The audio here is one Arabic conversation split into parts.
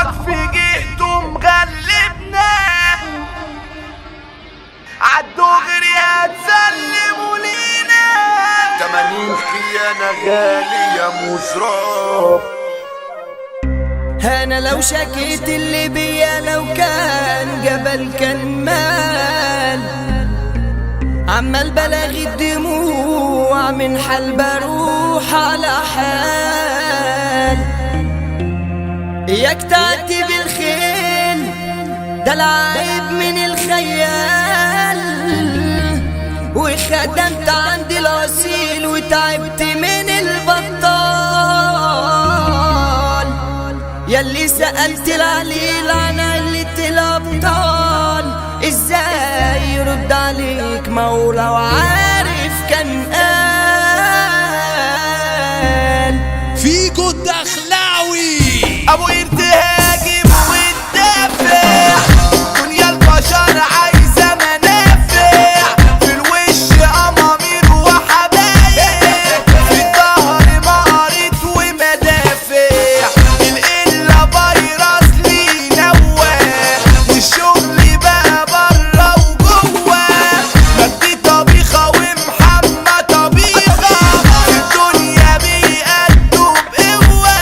صاحبك في جهته مغلبنا عالدغري هتسلموا لينا 80 خيانة غالية مزراب. انا لو شكيت اللي بيا لو كان جبل كان مال عمال بلاغي الدموع من حال بروح على حال. اياك تعدي بالخيل ده العيب من الخيال وخدمت عند الاصيل وتعبت من البطال ياللي سألت العليل عن علة الأبطال ازاي يرد عليك مولا وعارف كان قال فيجو الدخلاوي ابو ارتهاجم وتدافع دنيا البشر عايزة منافع في الوش امامير وحبايب في الظهر مقاريط ومدافع القلة فيروس لينواه والشغل بقى برا وجواه مجدي طبيخة ومحمد طبيخة في الدنيا بيأدوا بقوة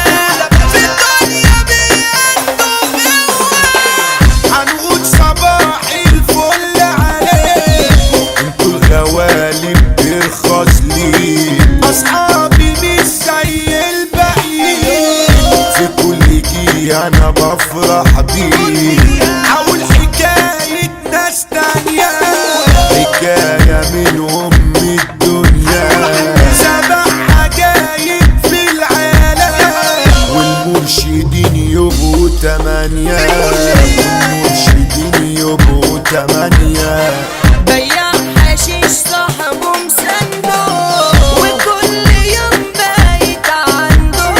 في الدنيا بيأدوا بقوة. هنقول صباح الفل عليكم انتوا الغوالب بيرخص ليكم اصحابي مش زي الباقيين في كل جي انا بفرح بيه اقول حكاية ناس تانية حكاية من ام الدنيا سبع عجايب في العالم والمرشدين يبقوا 8 والمرشدين يبقوا 8 بياع حشيش صاحبه مسنده وكل يوم بايت عنده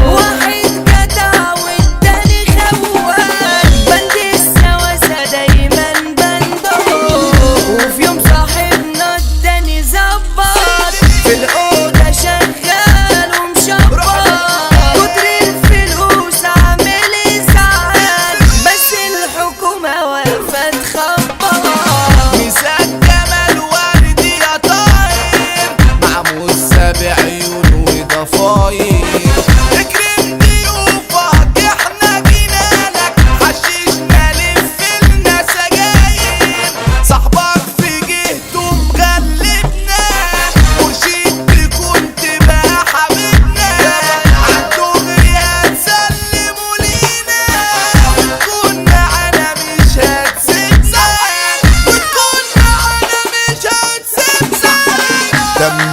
واحد جدع والتاني خوان بند السواسة دايما بنده وفي يوم صاحبنا التاني زبط في الأوضة شغال ومشبط كتر الفلوس عامل إزعاج بس الحكومة واقفة تخبط مساك جمال ورد يا طاير معمول 7 عيون وضفاير اكرم ضيوفك احنا جينالك حشيشنا لف لنا سجاير صاحبك في جهته مغلبنا مرشد تكون تبقى حبيبنا عالدغري هتسلموا لينا وتكون معانا مش هتسيبنا وتكون معانا مش هتسيبنا.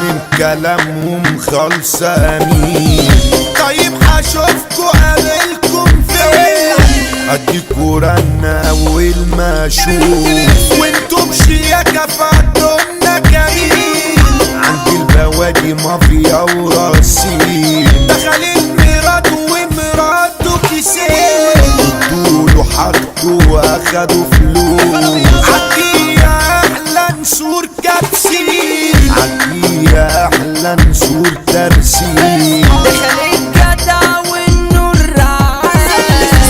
من كلامهم خالصة امين طيب هشوفكوا قابلكم فين اديكوا رنة اول ما اشوف وانتوا بشياكة فعدونا جميل عند البوادي مافيا ورصين دخل الميراد ومراته كيسين ادوله حاجته واخدوا فلوس عدي يا احلى نسور كبسين عدي يا احلى نسور ترسين دخل الجدع والنور رعاش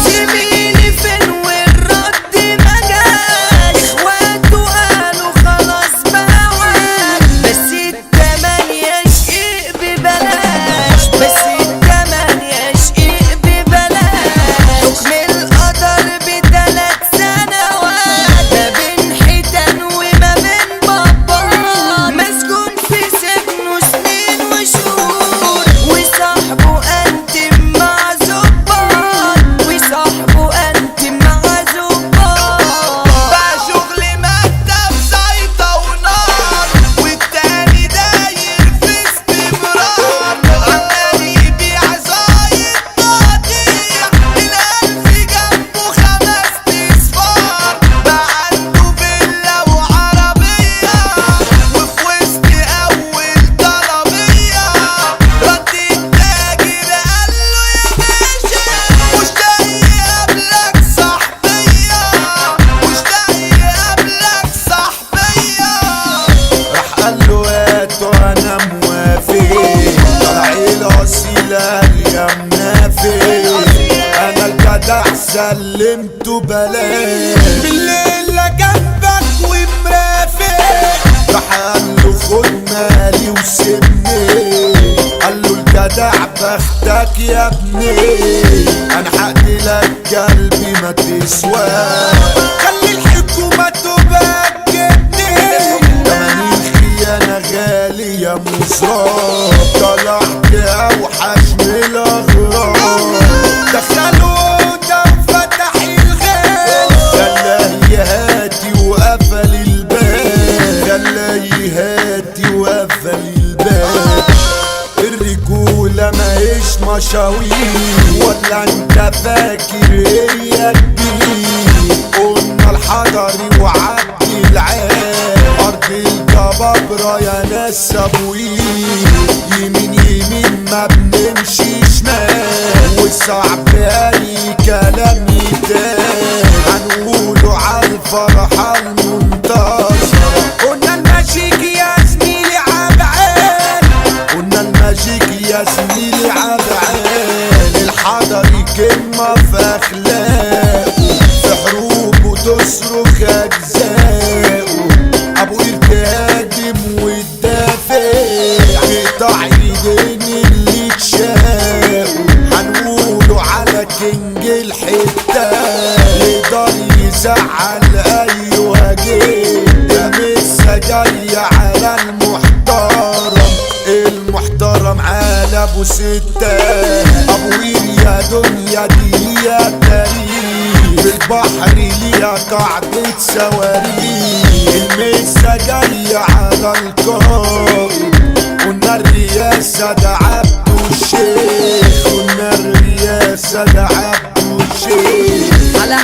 زميلي فين والرد ما جاش اخواته قالوا خلاص بواش بس التمانية شقيق ببلاش بس التمانية شقيق ببلاش حكم القدر ب3 سنوات ده سلمته بلاش بالليل جنبك ومرافق راح قاله خد مالي وسيبني قاله الجدع بختك يا ابني انا هقتلك قلبي ما تسوى خلي الحكومة تبكتني تمانين خيانة غالي يا مصاب طلعت اوحش من الاغراب دخلوا وفتح الغاز خلاه يهاتي وقفل الباب خلاه يهاتي وقفل الباب الرجولة ماهيش مشاوير ولا انت فاكر هي كبير قلنا الحضري وعدي العام ارض الجبابرة يا ناس ابوير يمين يمين ما بنمشي شمال وصعب اي كلام يتقال هنقوله عالفرحة المنتصرة قلنا الماجيك يا زميلي عبعال قلنا الماجيك يا زميلي عبعال الحضري كلمة في اخلاقه في حروبه تصرخ اجزاؤه ابو تهاجم وتدافع قطع ايدين اللي تشاقوا هنقوله على كينج الحتة يقدر يزعل ايوه جيت يا مسا جاي على المحترم على ابو ستة ابو يا دنيا دي يا تاريخ في البحر ليها قاعدة صواريخ المسا جاي على القائد قلنا الرئاسة ده عبده الشيخ قلنا الرئاسة ده عبده الشيخ على